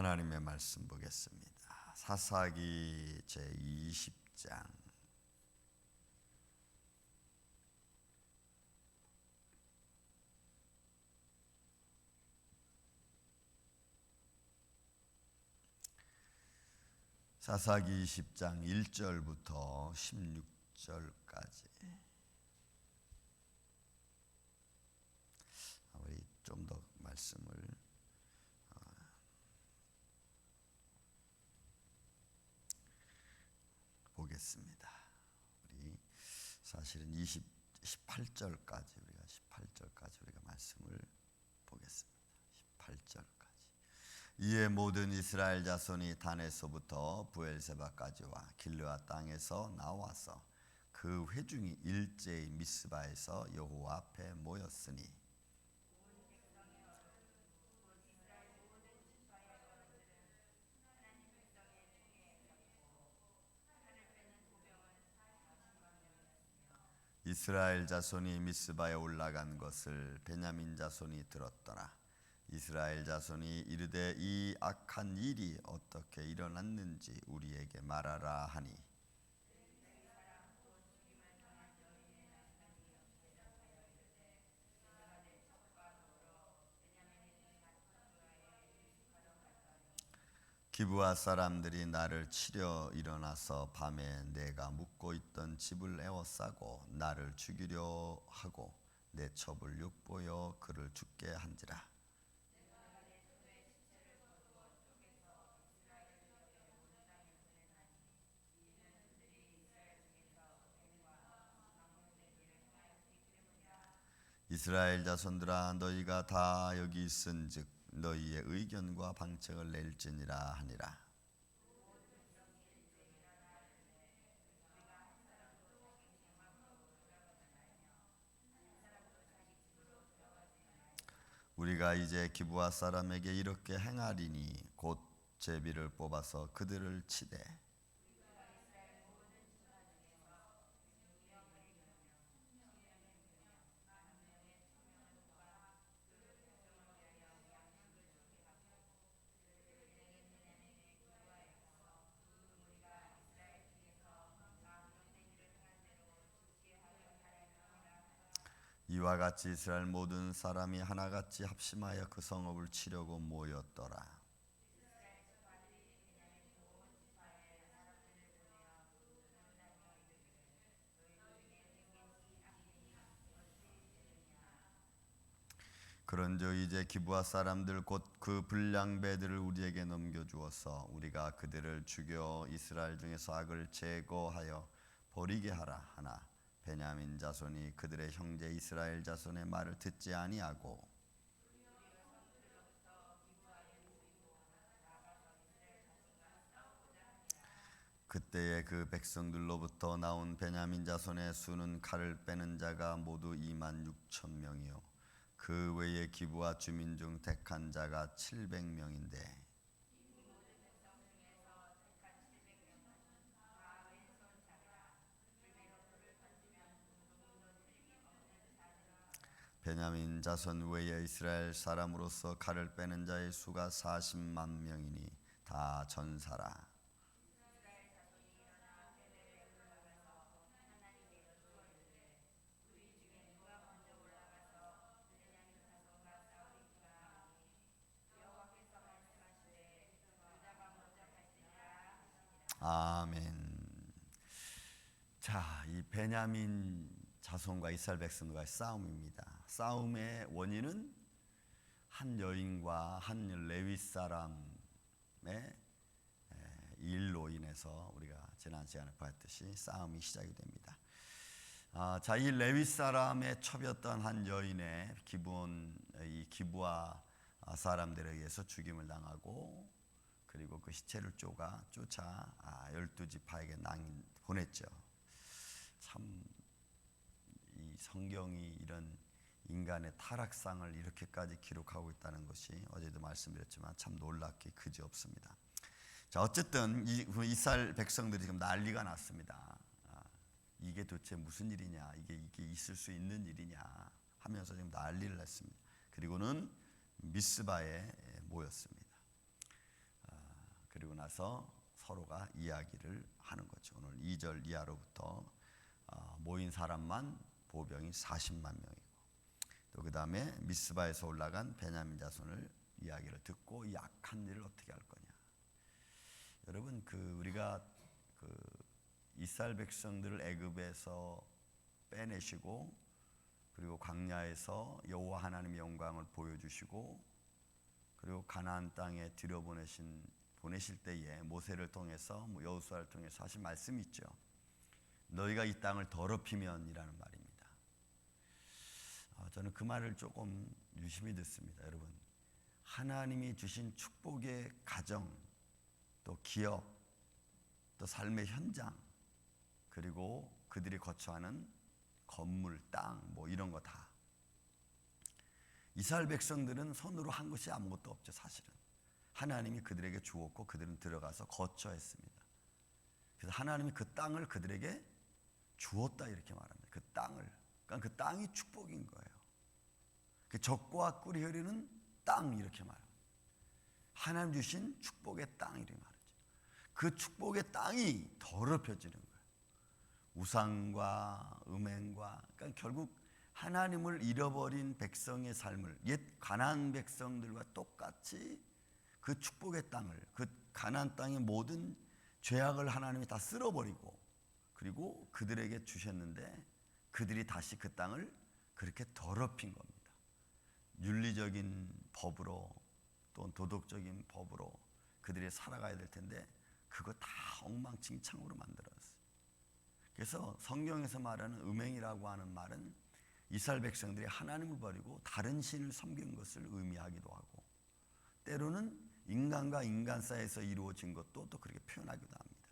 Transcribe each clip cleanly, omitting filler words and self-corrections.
하나님의 말씀 보겠습니다. 사사기 제20장 사사기 20장 1절부터 16절까지 우리 좀 더 말씀을 보겠습니다. 우리 사실은 18절까지 우리가 말씀을 보겠습니다. 18절까지. 이에 모든 이스라엘 자손이 단에서부터 부엘세바까지와 길르앗 땅에서 나와서 그 회중이 일제히 미스바에서 여호와 앞에 모였으니 이스라엘 자손이 미스바에 올라간 것을 베냐민 자손이 들었더라. 이스라엘 자손이 이르되 이 악한 일이 어떻게 일어났는지 우리에게 말하라 하니 기브아 사람들이 나를 치려 일어나서 밤에 내가 묵고 있던 집을 에워싸고 나를 죽이려 하고 내 첩을 육보여 그를 죽게 한지라. 이스라엘 자손들아 너희가 다 여기 있은즉 너희의 의견과 방책을 낼지니라 하니라. 우리가 이제 기브아 사람에게 이렇게 행하리니 곧 제비를 뽑아서 그들을 치되 이와 같이 이스라엘 모든 사람이 하나같이 합심하여 그 성읍을 치려고 모였더라. 그런즉 이제 기브아 사람들 곧 그 불량배들을 우리에게 넘겨주어서 우리가 그들을 죽여 이스라엘 중에서 악을 제거하여 버리게 하라 하나 베냐민 자손이 그들의 형제 이스라엘 자손의 말을 듣지 아니하고 그때에 그 백성들로부터 나온 베냐민 자손의 수는 칼을 빼는 자가 모두 26,000명이요 그 외에 기브아 주민 중 택한 자가 700명인데 베냐민 자손 외에 이스라엘 사람으로서 칼을 빼는 자의 수가 40만 명이니 다 전사라. 아멘. 자, 이 베냐민 자손과 이스라엘 백성과의 싸움입니다. 싸움의 원인은 한 여인과 한 레위 사람의 일로 인해서 우리가 지난 시간에 봤듯이 싸움이 시작이 됩니다. 자, 이 레위 사람의 첩이었던 한 여인의 이 기브아 사람들에 의해서 죽임을 당하고 그리고 그 시체를 쫓아 12지파에게 보냈죠. 참 이 성경이 이런 인간의 타락상을 이렇게까지 기록하고 있다는 것이 어제도 말씀드렸지만 참 놀랍게 그지없습니다. 자, 어쨌든 이스라엘 백성들이 지금 난리가 났습니다. 이게 도대체 무슨 일이냐, 이게 있을 수 있는 일이냐 하면서 지금 난리를 냈습니다. 그리고는 미스바에 모였습니다. 그리고 나서 서로가 이야기를 하는 거죠. 오늘 2절 이하로부터 모인 사람만 보병이 40만 명이고, 또 그 다음에 미스바에서 올라간 베냐민 자손을 이야기를 듣고 이 악한 일을 어떻게 할 거냐. 여러분, 우리가 이스라엘 백성들을 애굽에서 빼내시고, 그리고 광야에서 여호와 하나님의 영광을 보여주시고, 그리고 가나안 땅에 보내실 때에 모세를 통해서 여호수아를 통해서 하신 말씀이 있죠. 너희가 이 땅을 더럽히면이라는 말입니다. 저는 그 말을 조금 유심히 듣습니다. 여러분, 하나님이 주신 축복의 가정, 또 기업, 또 삶의 현장, 그리고 그들이 거처하는 건물, 땅, 이런 거 다, 이스라엘 백성들은 손으로 한 것이 아무것도 없죠. 사실은 하나님이 그들에게 주었고 그들은 들어가서 거처했습니다. 그래서 하나님이 그 땅을 그들에게 주었다 이렇게 말합니다. 그 땅을, 그러니까 그 땅이 축복인 거예요. 그 젖과 꿀이 흐르는 땅 이렇게 말합니다. 하나님 주신 축복의 땅 이렇게 말하죠. 그 축복의 땅이 더럽혀지는 거예요. 우상과 음행과, 그러니까 결국 하나님을 잃어버린 백성의 삶을 옛 가나안 백성들과 똑같이 그 축복의 땅을, 그 가나안 땅의 모든 죄악을 하나님이 다 쓸어버리고, 그리고 그들에게 주셨는데 그들이 다시 그 땅을 그렇게 더럽힌 겁니다. 윤리적인 법으로 또는 도덕적인 법으로 그들이 살아가야 될 텐데 그거 다 엉망진창으로 만들었어요. 그래서 성경에서 말하는 음행이라고 하는 말은 이스라엘 백성들이 하나님을 버리고 다른 신을 섬기는 것을 의미하기도 하고, 때로는 인간과 인간 사이에서 이루어진 것도 또 그렇게 표현하기도 합니다.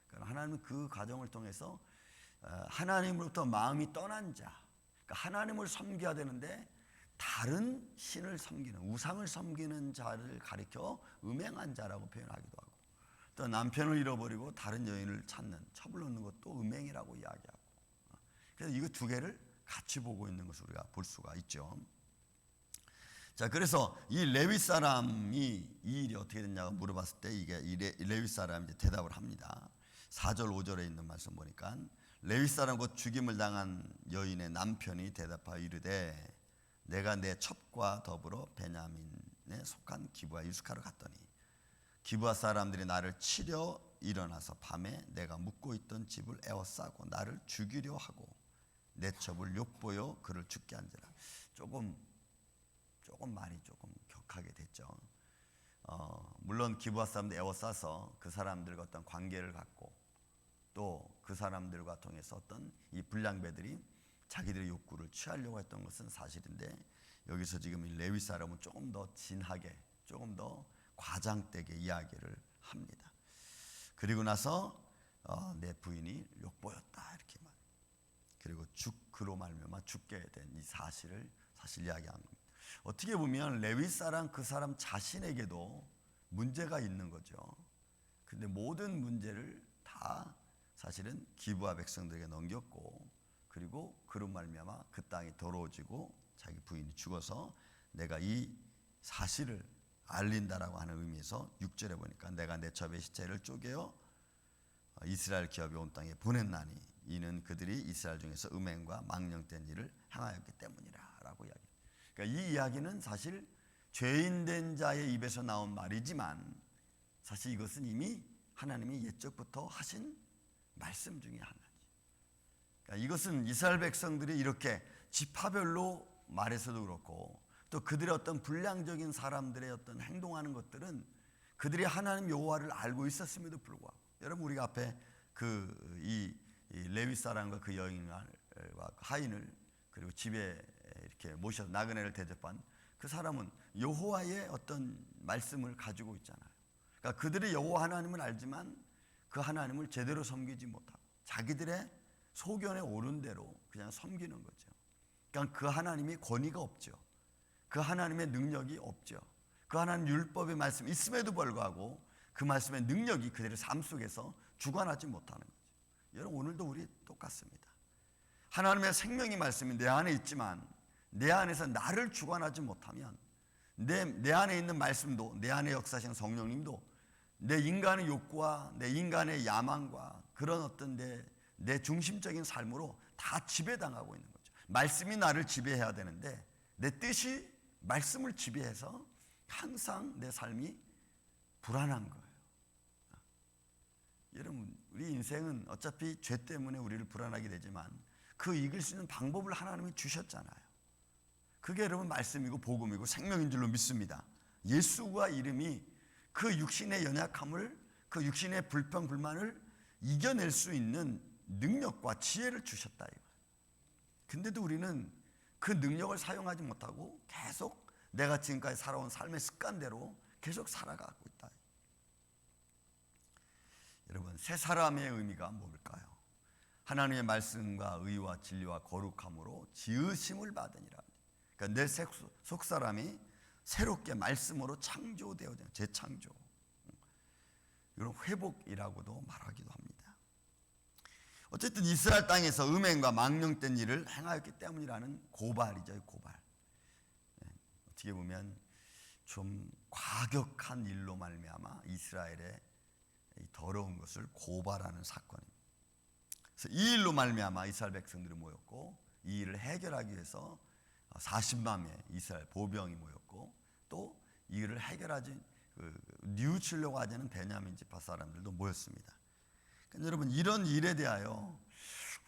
그러니까 하나님은 그 과정을 통해서 하나님으로부터 마음이 떠난 자, 그러니까 하나님을 섬겨야 되는데 다른 신을 섬기는, 우상을 섬기는 자를 가리켜 음행한 자라고 표현하기도 하고, 또 남편을 잃어버리고 다른 여인을 찾는, 첩을 놓는 것도 음행이라고 이야기하고, 그래서 이거 두 개를 같이 보고 있는 것을 우리가 볼 수가 있죠. 자, 그래서 이 레위 사람이 이 일이 어떻게 됐냐고 물어봤을 때 이 레위 사람이 이제 대답을 합니다. 4절 5절에 있는 말씀 보니까 레위 사람 곧 죽임을 당한 여인의 남편이 대답하여 이르되 내가 내 첩과 더불어 베냐민에 속한 기브아 유스카로 갔더니 기브아 사람들이 나를 치려 일어나서 밤에 내가 묵고 있던 집을 에워싸고 나를 죽이려 하고 내 첩을 욕보여 그를 죽게 한지라. 조금 말이 조금 격하게 됐죠. 물론 기브아 사람들 에워싸서 그 사람들과 어떤 관계를 갖고 또 그 사람들과 통해서 어떤 이 불량배들이 자기들의 욕구를 취하려고 했던 것은 사실인데, 여기서 지금 이 레위 사람은 조금 더 진하게, 조금 더 과장되게 이야기를 합니다. 그리고 나서 내 부인이 욕보였다 이렇게 말. 그리고 그로 말미암아 죽게 된 이 사실을 사실 이야기한 겁니다. 어떻게 보면 레위 사람 그 사람 자신에게도 문제가 있는 거죠. 근데 모든 문제를 다 사실은 기브아 백성들에게 넘겼고, 그리고 그로 말미암아 그 땅이 더러워지고 자기 부인이 죽어서 내가 이 사실을 알린다라고 하는 의미에서 6절에 보니까 내가 내 첩의 시체를 쪼개어 이스라엘 기업이 온 땅에 보냈나니 이는 그들이 이스라엘 중에서 음행과 망령된 일을 행하였기 때문이라 라고 이야기합니다. 그러니까 이 이야기는 사실 죄인된 자의 입에서 나온 말이지만 사실 이것은 이미 하나님이 옛적부터 하신 말씀 중에 하나지. 그러니까 이것은 이스라엘 백성들이 이렇게 지파별로 말해서도 그렇고, 또 그들의 어떤 불량적인 사람들의 어떤 행동하는 것들은 그들이 하나님 여호와를 알고 있었음에도 불구하고, 여러분 우리가 앞에 이 레위 사람과 그 여인과 하인을 그리고 집에 이렇게 모셔 나그네를 대접한 그 사람은 여호와의 어떤 말씀을 가지고 있잖아요. 그러니까 그들이 여호와 하나님을 알지만 그 하나님을 제대로 섬기지 못하고 자기들의 소견에 오른 대로 그냥 섬기는 거죠. 그러니까 그 하나님이 권위가 없죠. 그 하나님의 능력이 없죠. 그 하나님 율법의 말씀이 있음에도 불구하고 그 말씀의 능력이 그들의 삶 속에서 주관하지 못하는 거죠. 여러분 오늘도 우리 똑같습니다. 하나님의 생명의 말씀이 내 안에 있지만 내 안에서 나를 주관하지 못하면 내 안에 있는 말씀도, 내 안에 역사하시는 성령님도 내 인간의 욕구와 내 인간의 야망과 그런 어떤 내 중심적인 삶으로 다 지배당하고 있는 거죠. 말씀이 나를 지배해야 되는데 내 뜻이 말씀을 지배해서 항상 내 삶이 불안한 거예요. 여러분, 우리 인생은 어차피 죄 때문에 우리를 불안하게 되지만 그 이길 수 있는 방법을 하나님이 주셨잖아요. 그게 여러분 말씀이고 복음이고 생명인 줄로 믿습니다. 예수가 이름이 그 육신의 연약함을, 그 육신의 불평 불만을 이겨낼 수 있는 능력과 지혜를 주셨다 이거예요. 근데도 우리는 그 능력을 사용하지 못하고 계속 내가 지금까지 살아온 삶의 습관대로 계속 살아가고 있다. 여러분, 새 사람의 의미가 뭘까요? 하나님의 말씀과 의와 진리와 거룩함으로 지으심을 받으니라. 그러니까 내 속사람이 새롭게 말씀으로 창조되어져, 재창조. 이런 회복이라고도 말하기도 합니다. 어쨌든 이스라엘 땅에서 음행과 망령된 일을 행하였기 때문이라는 고발이죠, 고발. 어떻게 보면 좀 과격한 일로 말미암아 이스라엘의 더러운 것을 고발하는 사건입니다. 그래서 이 일로 말미암아 이스라엘 백성들이 모였고 이 일을 해결하기 위해서 40만 명의 이스라엘 보병이 모였고 또 이 일을 해결하지 뉘우치려고 하자는 베냐민 지파 사람들도 모였습니다. 그러니까 여러분, 이런 일에 대하여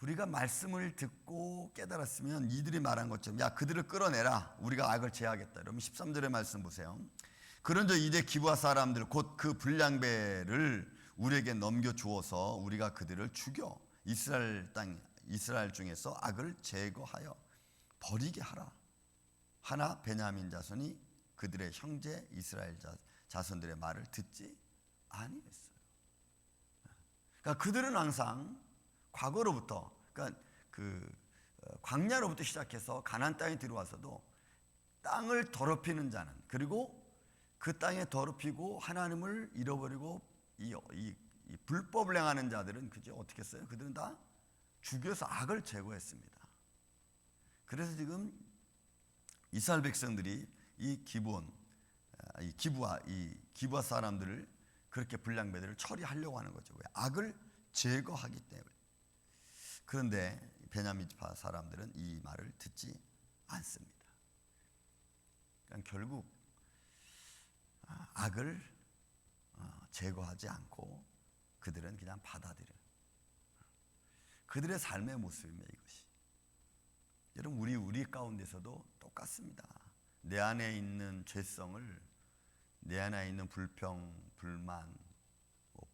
우리가 말씀을 듣고 깨달았으면 이들이 말한 것처럼 야, 그들을 끌어내라, 우리가 악을 제하겠다. 여러분 13절의 말씀 보세요. 그런저 이제 기브아 사람들 곧 그 불량배를 우리에게 넘겨주어서 우리가 그들을 죽여 이스라엘 중에서 악을 제거하여 버리게 하라. 하나 베냐민 자손이 그들의 형제 이스라엘 자손들의 말을 듣지 아니했어요. 그러니까 그들은 항상 과거로부터, 그러니까 광야로부터 시작해서 가나안 땅에 들어와서도 땅을 더럽히는 자는, 그리고 그 땅에 더럽히고 하나님을 잃어버리고 이 불법을 행하는 자들은 그저 어떻게 했어요? 그들은 다 죽여서 악을 제거했습니다. 그래서 지금 이스라엘 백성들이 이 기브아 사람들을 그렇게 불량배들을 처리하려고 하는 거죠. 왜? 악을 제거하기 때문에. 그런데 베냐민 지파 사람들은 이 말을 듣지 않습니다. 그러니까 결국 악을 제거하지 않고 그들은 그냥 받아들여요. 그들의 삶의 모습입니다, 이것이. 여러분, 우리 가운데서도 똑같습니다. 내 안에 있는 죄성을, 내 안에 있는 불평, 불만,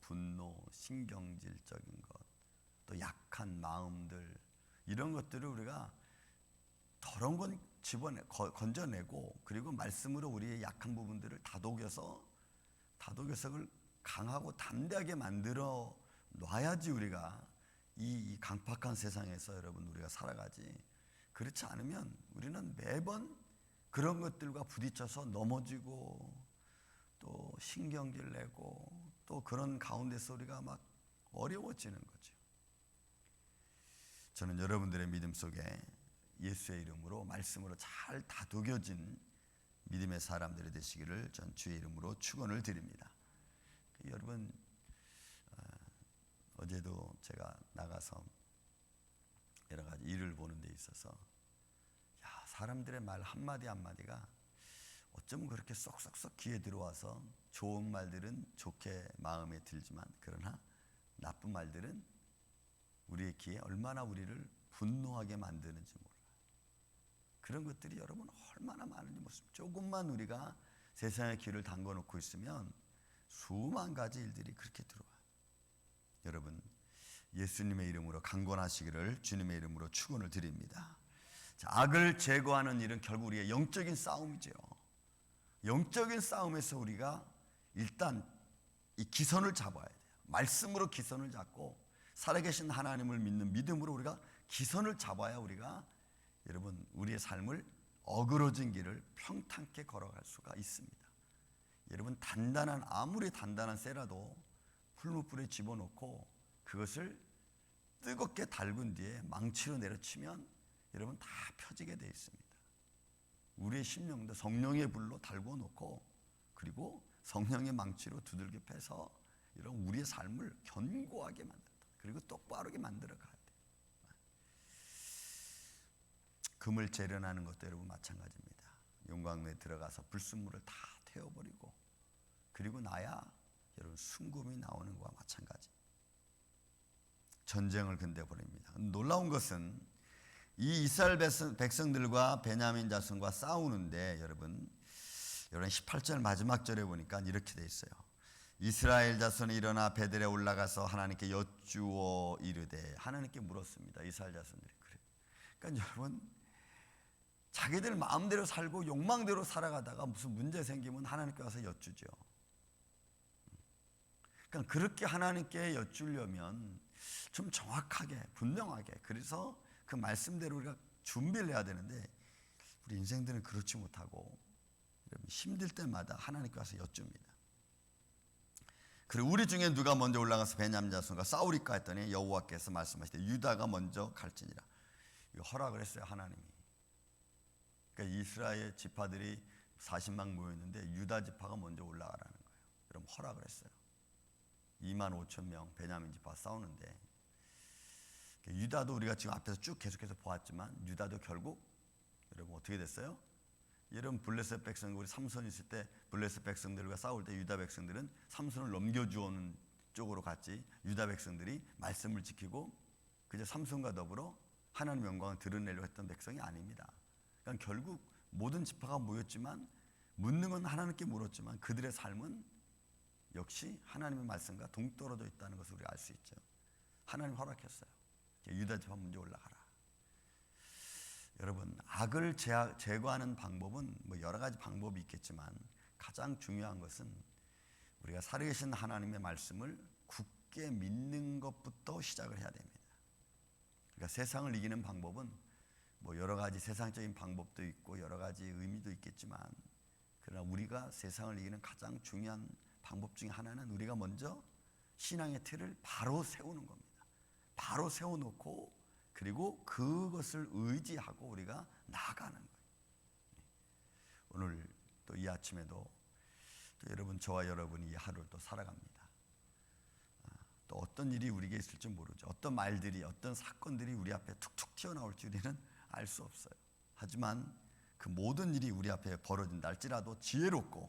분노, 신경질적인 것, 또 약한 마음들, 이런 것들을 우리가 더러운 건 건져내고, 그리고 말씀으로 우리의 약한 부분들을 다독여서 그걸 강하고 담대하게 만들어 놔야지 우리가 이 강팍한 세상에서 여러분 우리가 살아가지. 그렇지 않으면 우리는 매번 그런 것들과 부딪혀서 넘어지고 또 신경질 내고 또 그런 가운데서 우리가 막 어려워지는 거죠. 저는 여러분들의 믿음 속에 예수의 이름으로 말씀으로 잘 다독여진 믿음의 사람들이 되시기를 전 주의 이름으로 축원을 드립니다. 여러분, 어제도 제가 나가서 여러 가지 일을 보는 데 있어서 사람들의 말 한마디 한마디가 어쩌면 그렇게 쏙쏙쏙 귀에 들어와서 좋은 말들은 좋게 마음에 들지만 그러나 나쁜 말들은 우리의 귀에 얼마나 우리를 분노하게 만드는지 몰라요. 그런 것들이 여러분 얼마나 많은지 모릅니다. 조금만 우리가 세상의 귀를 담궈 놓고 있으면 수만 가지 일들이 그렇게 들어와요. 여러분, 예수님의 이름으로 강권하시기를 주님의 이름으로 축원을 드립니다. 자, 악을 제거하는 일은 결국 우리의 영적인 싸움이죠. 영적인 싸움에서 우리가 일단 이 기선을 잡아야 돼요. 말씀으로 기선을 잡고 살아계신 하나님을 믿는 믿음으로 우리가 기선을 잡아야 우리가 여러분 우리의 삶을 어그러진 길을 평탄케 걸어갈 수가 있습니다. 여러분, 아무리 단단한 쇠라도 풀무불에 집어넣고 그것을 뜨겁게 달군 뒤에 망치로 내려치면 여러분 다 펴지게 되어 있습니다. 우리의 심령도 성령의 불로 달궈 놓고 그리고 성령의 망치로 두들겨 패서 이런 우리의 삶을 견고하게 만든다. 그리고 똑바르게 만들어 가야 돼. 금을 재련하는 것도 여러분 마찬가지입니다. 용광로에 들어가서 불순물을 다 태워버리고 그리고 나야 여러분 순금이 나오는 것과 마찬가지. 전쟁을 건대버립니다. 놀라운 것은 이 이스라엘 백성들과 베냐민 자손과 싸우는데 여러분 18절 마지막 절에 보니까 이렇게 돼 있어요. 이스라엘 자손이 일어나 베델에 올라가서 하나님께 여쭈어 이르되, 하나님께 물었습니다. 이스라엘 자손들이 그래요. 그러니까 여러분 자기들 마음대로 살고 욕망대로 살아가다가 무슨 문제 생기면 하나님께 와서 여쭈죠. 그러니까 그렇게 하나님께 여쭈려면 좀 정확하게 분명하게, 그래서 그 말씀대로 우리가 준비를 해야 되는데 우리 인생들은 그렇지 못하고 힘들 때마다 하나님께 와서 여쭙니다. 그리고 우리 중에 누가 먼저 올라가서 베냐민 자손과 싸우리까 했더니 여호와께서 말씀하시되 유다가 먼저 갈지니라. 이거 허락을 했어요, 하나님이. 그러니까 이스라엘 지파들이 40만 모였는데 유다 지파가 먼저 올라가라는 거예요. 그럼 허락을 했어요. 2만 5천 명 베냐민 지파 싸우는데, 유다도 우리가 지금 앞에서 쭉 계속해서 보았지만 유다도 결국 여러분 어떻게 됐어요? 여러분 블레셋 백성, 우리 삼손 있을 때 블레셋 백성들과 싸울 때 유다 백성들은 삼손을 넘겨주는 쪽으로 갔지, 유다 백성들이 말씀을 지키고 그저 삼손과 더불어 하나님의 영광을 드러내려고 했던 백성이 아닙니다. 그러니까 결국 모든 지파가 모였지만 묻는 건 하나님께 물었지만 그들의 삶은 역시 하나님의 말씀과 동떨어져 있다는 것을 우리가 알 수 있죠. 하나님 허락했어요. 유다 지파 먼저 올라가라. 여러분, 악을 제거하는 방법은 뭐 여러 가지 방법이 있겠지만 가장 중요한 것은 우리가 살아계신 하나님의 말씀을 굳게 믿는 것부터 시작을 해야 됩니다. 그러니까 세상을 이기는 방법은 뭐 여러 가지 세상적인 방법도 있고 여러 가지 의미도 있겠지만, 그러나 우리가 세상을 이기는 가장 중요한 방법 중에 하나는 우리가 먼저 신앙의 틀을 바로 세우는 겁니다. 바로 세워놓고 그리고 그것을 의지하고 우리가 나아가는 거예요. 오늘 또 이 아침에도 또 여러분, 저와 여러분이 이 하루를 또 살아갑니다. 또 어떤 일이 우리에게 있을지 모르죠. 어떤 말들이, 어떤 사건들이 우리 앞에 툭툭 튀어나올지 우리는 알 수 없어요. 하지만 그 모든 일이 우리 앞에 벌어진다 할지라도 지혜롭고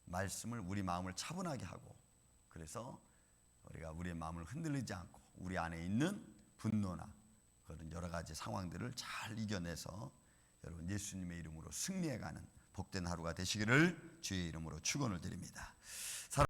말씀을 우리 마음을 차분하게 하고, 그래서 우리가 우리의 마음을 흔들리지 않고 우리 안에 있는 분노나 그런 여러 가지 상황들을 잘 이겨내서 여러분 예수님의 이름으로 승리해가는 복된 하루가 되시기를 주의 이름으로 축원을 드립니다.